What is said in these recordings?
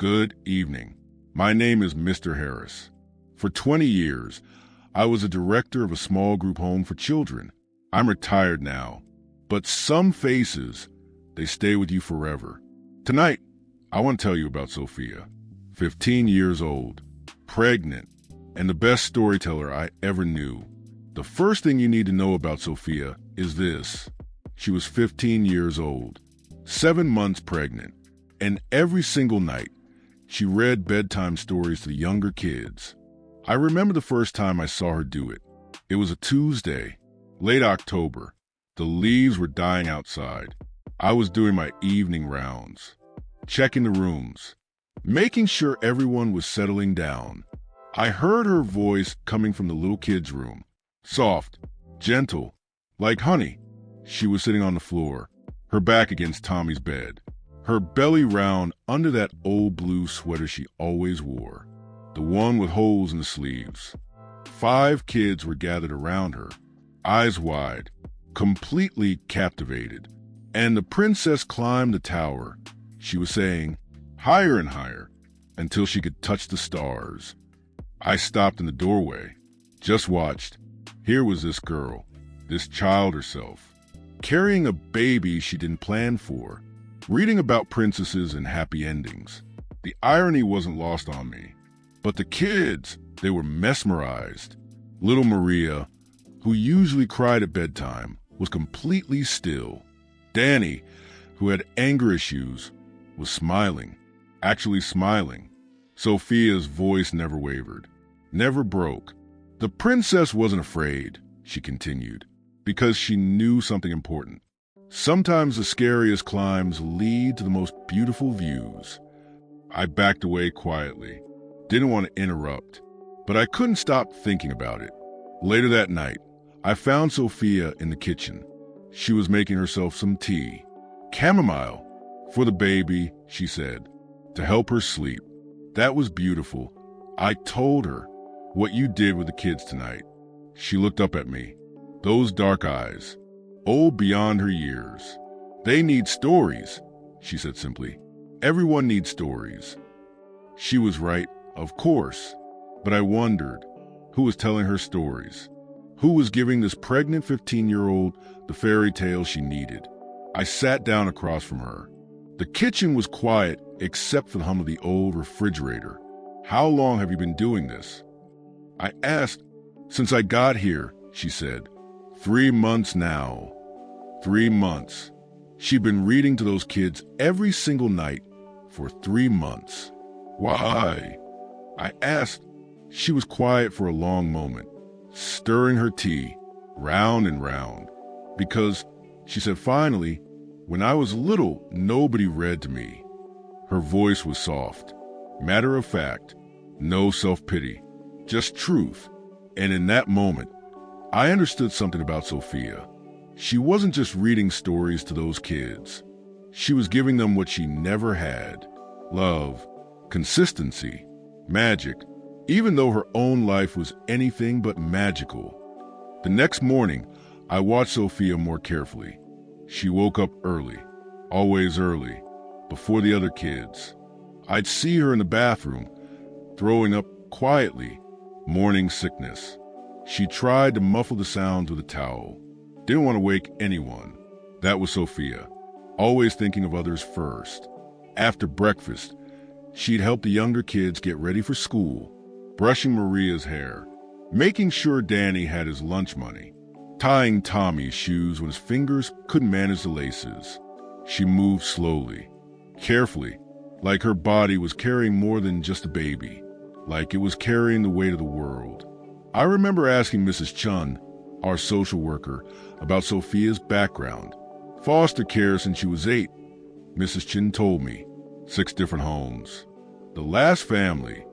Good evening. My name is Mr. Harris. For 20 years, I was a director of a small group home for children. I'm retired now, but some faces, they stay with you forever. Tonight, I want to tell you about Sofia, 15 years old, pregnant, and the best storyteller I ever knew. The first thing you need to know about Sofia is this. She was 15 years old, 7 months pregnant, and every single night, she read bedtime stories to the younger kids. I remember the first time I saw her do it. It was a Tuesday, late October. The leaves were dying outside. I was doing my evening rounds, checking the rooms, making sure everyone was settling down. I heard her voice coming from the little kids' room, soft, gentle, like honey. She was sitting on the floor, her back against Tommy's bed, her belly round under that old blue sweater she always wore, the one with holes in the sleeves. 5 kids were gathered around her, eyes wide, completely captivated. And the princess climbed the tower. She was saying, higher and higher, until she could touch the stars. I stopped in the doorway, just watched. Here was this girl, this child herself, carrying a baby she didn't plan for, reading about princesses and happy endings. The irony wasn't lost on me. But the kids, they were mesmerized. Little Maria, who usually cried at bedtime, was completely still. Danny, who had anger issues, was smiling, actually smiling. Sofia's voice never wavered, never broke. The princess wasn't afraid, she continued, because she knew something important. Sometimes the scariest climbs lead to the most beautiful views. I backed away quietly, didn't want to interrupt, but I couldn't stop thinking about it. Later that night, I found Sofia in the kitchen. She was making herself some tea. Chamomile. For the baby, she said, to help her sleep. That was beautiful. I told her what you did with the kids tonight. She looked up at me. Those dark eyes, old beyond her years. They need stories, she said simply. Everyone needs stories. She was right, of course. But I wondered, who was telling her stories? Who was giving this pregnant 15-year-old the fairy tale she needed? I sat down across from her. The kitchen was quiet except for the hum of the old refrigerator. How long have you been doing this? I asked. Since I got here, she said. 3 months now. 3 months. She'd been reading to those kids every single night for 3 months. Why? I asked. She was quiet for a long moment, stirring her tea, round and round. Because, she said finally, when I was little, nobody read to me. Her voice was soft, matter of fact, no self-pity, just truth. And in that moment, I understood something about Sofia. She wasn't just reading stories to those kids. She was giving them what she never had: love, consistency, magic, even though her own life was anything but magical. The next morning, I watched Sofia more carefully. She woke up early, always early, before the other kids. I'd see her in the bathroom, throwing up quietly, morning sickness. She tried to muffle the sounds with a towel. Didn't want to wake anyone. That was Sofia, always thinking of others first. After breakfast, she'd help the younger kids get ready for school, brushing Maria's hair, making sure Danny had his lunch money, tying Tommy's shoes when his fingers couldn't manage the laces. She moved slowly, carefully, like her body was carrying more than just a baby, like it was carrying the weight of the world. I remember asking Mrs. Chun, our social worker, about Sofia's background. Foster care since she was 8, Mrs. Chin told me. 6 different homes. The last family.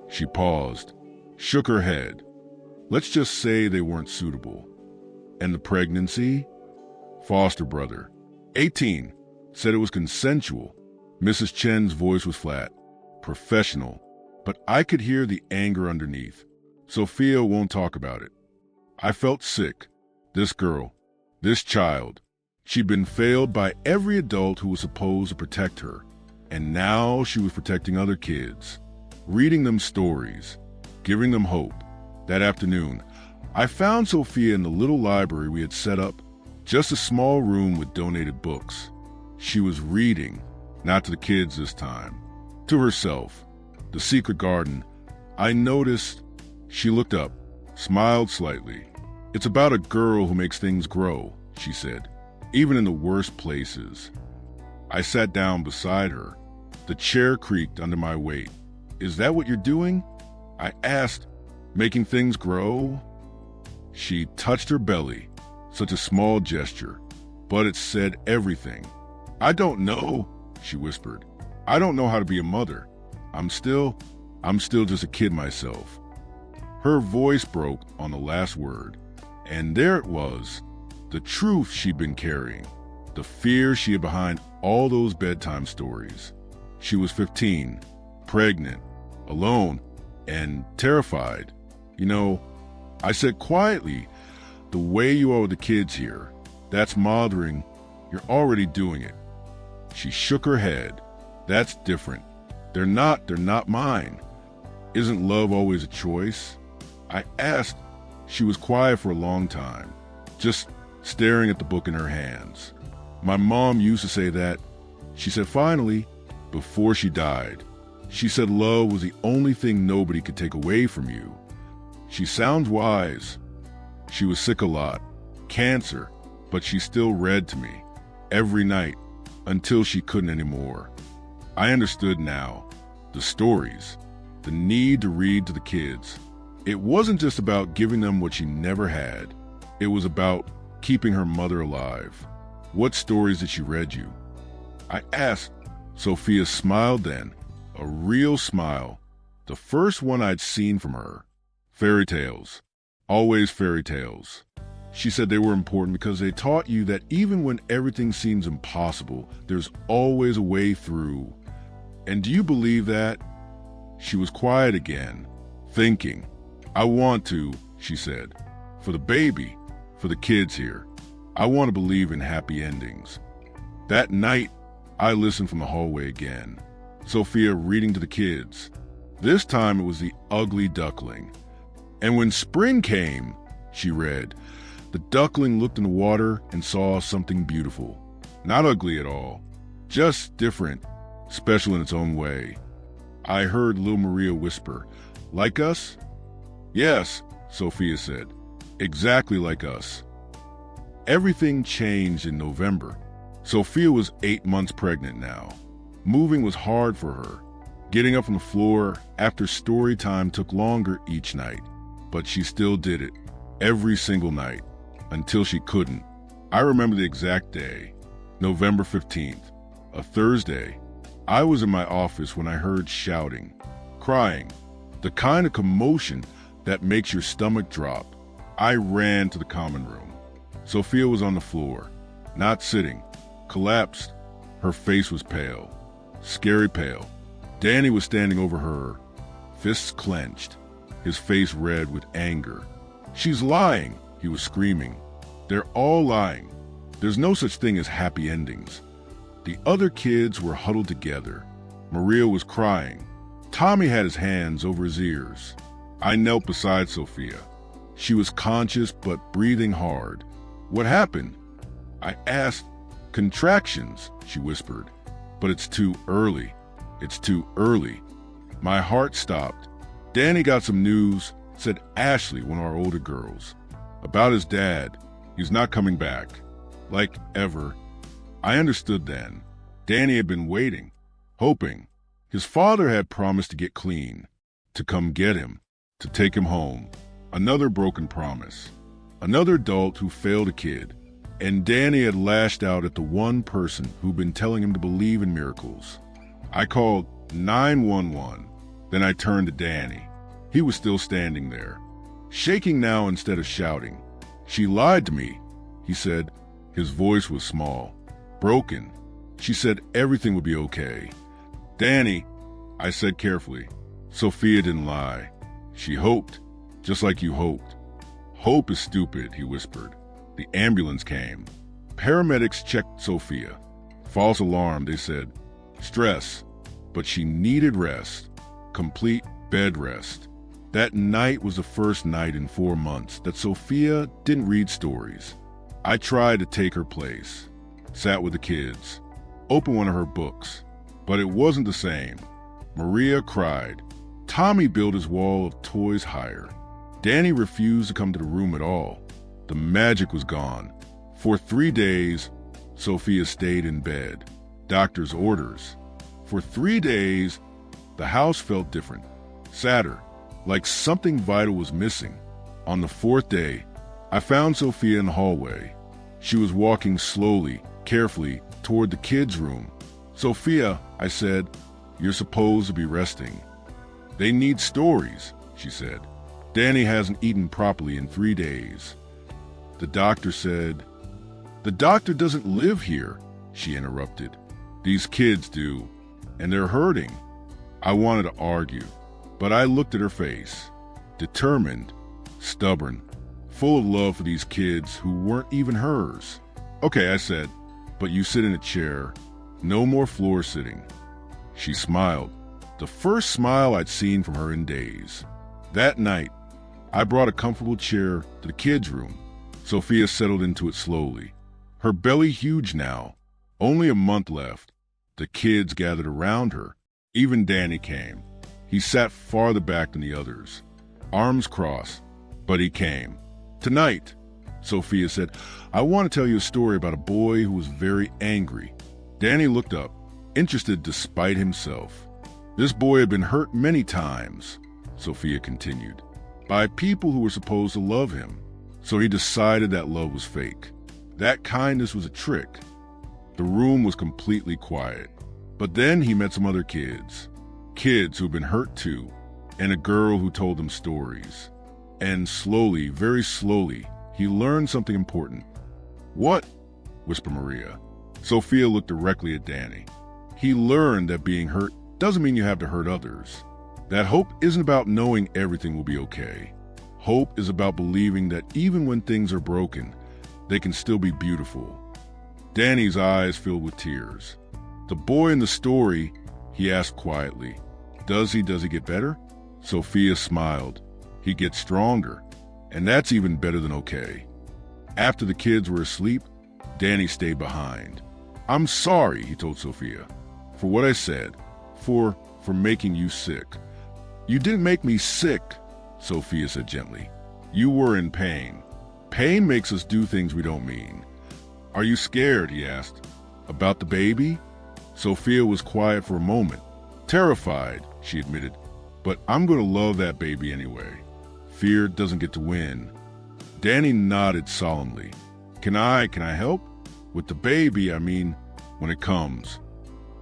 She paused, shook her head. Let's just say they weren't suitable. And the pregnancy? Foster brother, 18, said it was consensual. Mrs. Chen's voice was flat, professional, but I could hear the anger underneath. Sofia won't talk about it. I felt sick. This girl, this child, she'd been failed by every adult who was supposed to protect her. And now she was protecting other kids, reading them stories, giving them hope. That afternoon, I found Sofia in the little library we had set up, just a small room with donated books. She was reading, not to the kids this time, to herself. The Secret Garden. I noticed. She looked up, smiled slightly. It's about a girl who makes things grow, she said, even in the worst places. I sat down beside her. The chair creaked under my weight. Is that what you're doing? I asked. Making things grow? She touched her belly, such a small gesture, but it said everything. I don't know, she whispered. I don't know how to be a mother. I'm still just a kid myself. Her voice broke on the last word, and there it was, the truth she'd been carrying, the fear she had behind all those bedtime stories. She was 15, pregnant, alone, and terrified. You know, I said quietly, the way you are with the kids here, that's mothering. You're already doing it. She shook her head. That's different. They're not mine. Isn't love always a choice? I asked. She was quiet for a long time, just staring at the book in her hands. My mom used to say that. She said finally, before she died, she said love was the only thing nobody could take away from you. She sounds wise. She was sick a lot, cancer, but she still read to me every night until she couldn't anymore. I understood now. The stories, the need to read to the kids. It wasn't just about giving them what she never had. It was about keeping her mother alive. What stories did she read you? I asked. Sofia smiled then, a real smile, the first one I'd seen from her. Fairy tales, always fairy tales. She said they were important because they taught you that even when everything seems impossible, there's always a way through. And do you believe that? She was quiet again, thinking. I want to, she said, for the baby, for the kids here. I want to believe in happy endings. That night, I listened from the hallway again. Sofia reading to the kids. This time it was The Ugly Duckling. And when spring came, she read, the duckling looked in the water and saw something beautiful. Not ugly at all, just different, special in its own way. I heard little Maria whisper, like us? Yes, Sofia said, exactly like us. Everything changed in November. Sofia was 8 months pregnant now. Moving was hard for her. Getting up from the floor after story time took longer each night, but she still did it, every single night, until she couldn't. I remember the exact day, November 15th, a Thursday. I was in my office when I heard shouting, crying, the kind of commotion that makes your stomach drop. I ran to the common room. Sofia was on the floor, not sitting, collapsed. Her face was pale, scary pale. Danny was standing over her, fists clenched, his face red with anger. She's lying, he was screaming. They're all lying. There's no such thing as happy endings. The other kids were huddled together. Maria was crying. Tommy had his hands over his ears. I knelt beside Sofia. She was conscious but breathing hard. What happened? I asked. Contractions, she whispered. But it's too early. It's too early. My heart stopped. Danny got some news, said Ashley, one of our older girls, about his dad. He's not coming back. Like ever. I understood then. Danny had been waiting, hoping. His father had promised to get clean, to come get him, to take him home. Another broken promise. Another adult who failed a kid. And Danny had lashed out at the one person who'd been telling him to believe in miracles. I called 911. Then I turned to Danny. He was still standing there, shaking now instead of shouting. She lied to me, he said. His voice was small, broken. She said everything would be okay. Danny, I said carefully. Sofia didn't lie. She hoped, just like you hoped. Hope is stupid, he whispered. The ambulance came. Paramedics checked Sofia. False alarm, they said. stress, but she needed rest, complete bed rest. That night was the first night in 4 months that Sofia didn't read stories. I tried to take her place, sat with the kids, opened one of her books, but it wasn't the same. Maria cried. Tommy built his wall of toys higher. Danny refused to come to the room at all. The magic was gone. For 3 days, Sofia stayed in bed. Doctor's orders. For 3 days, the house felt different, sadder, like something vital was missing. On the 4th day, I found Sofia in the hallway. She was walking slowly, carefully, toward the kids' room. Sofia, I said, you're supposed to be resting. They need stories, she said. Danny hasn't eaten properly in 3 days. The doctor said, the doctor doesn't live here, she interrupted. These kids do, and they're hurting. I wanted to argue, but I looked at her face, determined, stubborn, full of love for these kids who weren't even hers. Okay, I said, but you sit in a chair. No more floor sitting. She smiled, the first smile I'd seen from her in days. That night, I brought a comfortable chair to the kids' room. Sofia settled into it slowly. Her belly huge now. Only a month left. The kids gathered around her. Even Danny came. He sat farther back than the others, arms crossed, but he came. Tonight, Sofia said, I want to tell you a story about a boy who was very angry. Danny looked up, interested despite himself. This boy had been hurt many times, Sofia continued, by people who were supposed to love him. So he decided that love was fake. That kindness was a trick. The room was completely quiet. But then he met some other kids who'd been hurt too, and a girl who told them stories. And slowly, very slowly, he learned something important. What? Whispered Maria. Sofia looked directly at Danny. He learned that being hurt doesn't mean you have to hurt others. That hope isn't about knowing everything will be okay. Hope is about believing that even when things are broken, they can still be beautiful. Danny's eyes filled with tears. The boy in the story, he asked quietly, Does he get better? Sofia smiled. He gets stronger, and that's even better than okay. After the kids were asleep, Danny stayed behind. I'm sorry, he told Sofia, for what I said, for making you sick. You didn't make me sick, Sofia said gently. You were in pain. Pain makes us do things we don't mean. Are you scared, he asked. About the baby? Sofia was quiet for a moment. Terrified, she admitted, but I'm going to love that baby anyway. Fear doesn't get to win. Danny nodded solemnly. Can I help? With the baby, I mean, when it comes.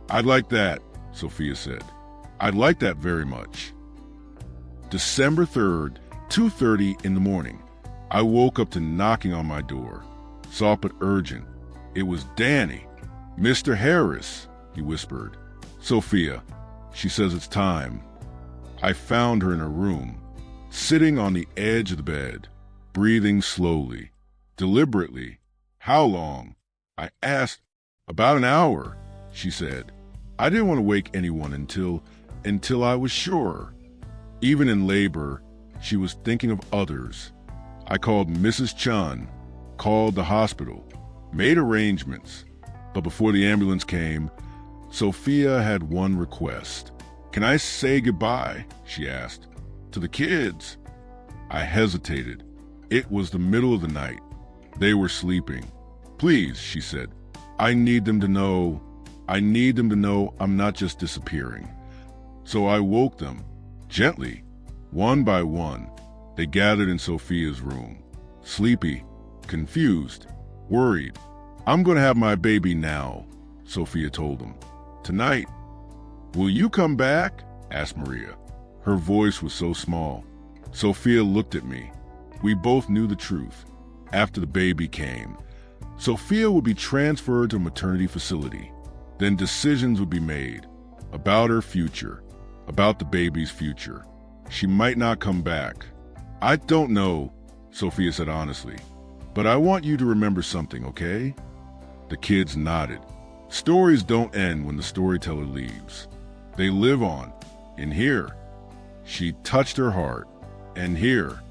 I'd like that, Sofia said. I'd like that very much. December 3rd, 2:30 in the morning. I woke up to knocking on my door. Soft but urgent. It was Danny. Mr. Harris, he whispered. Sofia, she says it's time. I found her in her room, sitting on the edge of the bed, breathing slowly, deliberately. How long? I asked. About an hour, she said. I didn't want to wake anyone until I was sure. Even in labor, she was thinking of others. I called Mrs. Chun, called the hospital, made arrangements. But before the ambulance came, Sofia had one request. Can I say goodbye, she asked, to the kids? I hesitated. It was the middle of the night. They were sleeping. Please, she said, I need them to know I'm not just disappearing. So I woke them, gently, one by one. They gathered in Sofia's room, sleepy, confused, worried. I'm going to have my baby now, Sofia told them. Tonight. Will you come back? Asked Maria. Her voice was so small. Sofia looked at me. We both knew the truth. After the baby came, Sofia would be transferred to a maternity facility. Then decisions would be made about her future, about the baby's future. She might not come back. I don't know, Sofia said honestly, but I want you to remember something, okay? The kids nodded. Stories don't end when the storyteller leaves. They live on. In here, she touched her heart. And here,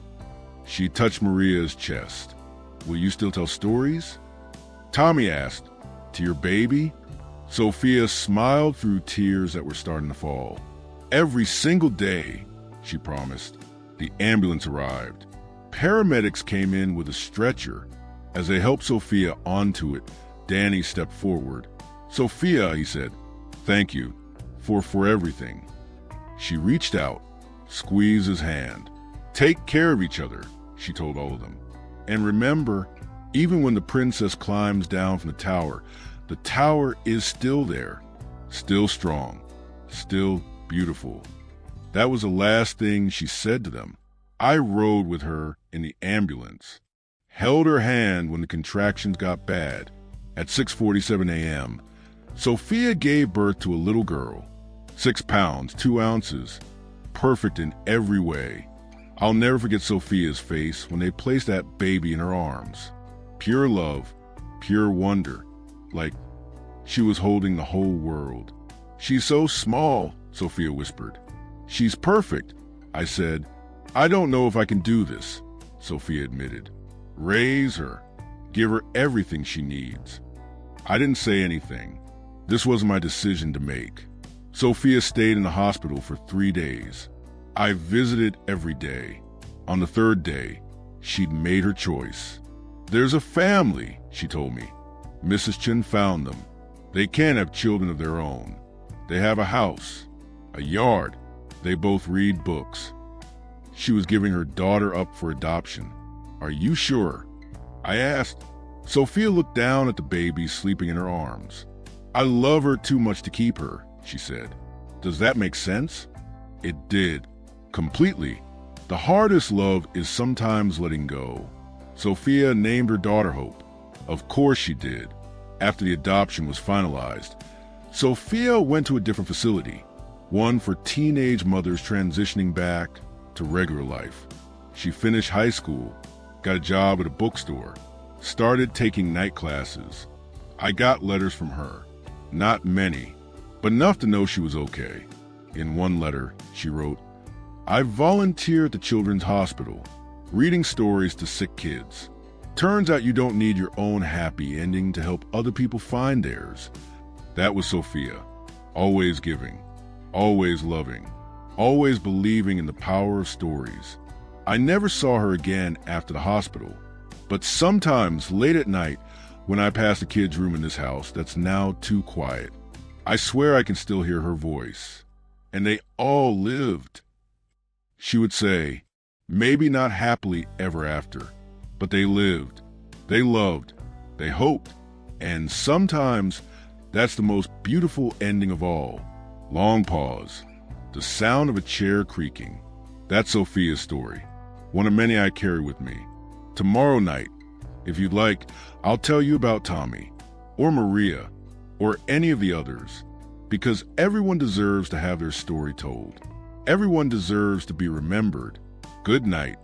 she touched Maria's chest. Will you still tell stories? Tommy asked, to your baby? Sofia smiled through tears that were starting to fall. Every single day, she promised. The ambulance arrived. Paramedics came in with a stretcher. As they helped Sofia onto it, Danny stepped forward. Sofia, he said, thank you for everything. She reached out, squeezed his hand. Take care of each other, she told all of them. And remember, even when the princess climbs down from the tower is still there, still strong, still beautiful. That was the last thing she said to them. I rode with her in the ambulance, held her hand when the contractions got bad. At 6:47 a.m., Sofia gave birth to a little girl, 6 pounds, 2 ounces, perfect in every way. I'll never forget Sofia's face when they placed that baby in her arms. Pure love, pure wonder, like she was holding the whole world. She's so small, Sofia whispered. She's perfect, I said. I don't know if I can do this, Sofia admitted. Raise her, give her everything she needs. I didn't say anything. This was my decision to make. Sofia stayed in the hospital for 3 days. I visited every day. On the 3rd day, she'd made her choice. There's a family, she told me. Mrs. Chen found them. They can't have children of their own. They have a house, a yard. They both read books. She was giving her daughter up for adoption. Are you sure? I asked. Sofia looked down at the baby sleeping in her arms. I love her too much to keep her, she said. Does that make sense? It did. Completely. The hardest love is sometimes letting go. Sofia named her daughter Hope. Of course she did. After the adoption was finalized, Sofia went to a different facility, one for teenage mothers transitioning back to regular life. She finished high school, got a job at a bookstore, started taking night classes. I got letters from her. Not many, but enough to know she was okay. In one letter, she wrote, I volunteer at the children's hospital, reading stories to sick kids. Turns out you don't need your own happy ending to help other people find theirs. That was Sofia, always giving, always loving, always believing in the power of stories. I never saw her again after the hospital, but sometimes late at night when I pass the kids' room in this house that's now too quiet, I swear I can still hear her voice. And they all lived. She would say, maybe not happily ever after, but they lived, they loved, they hoped, and sometimes that's the most beautiful ending of all. Long pause, the sound of a chair creaking. That's Sofia's story, one of many I carry with me. Tomorrow night, if you'd like, I'll tell you about Tommy, or Maria, or any of the others, because everyone deserves to have their story told. Everyone deserves to be remembered. Good night.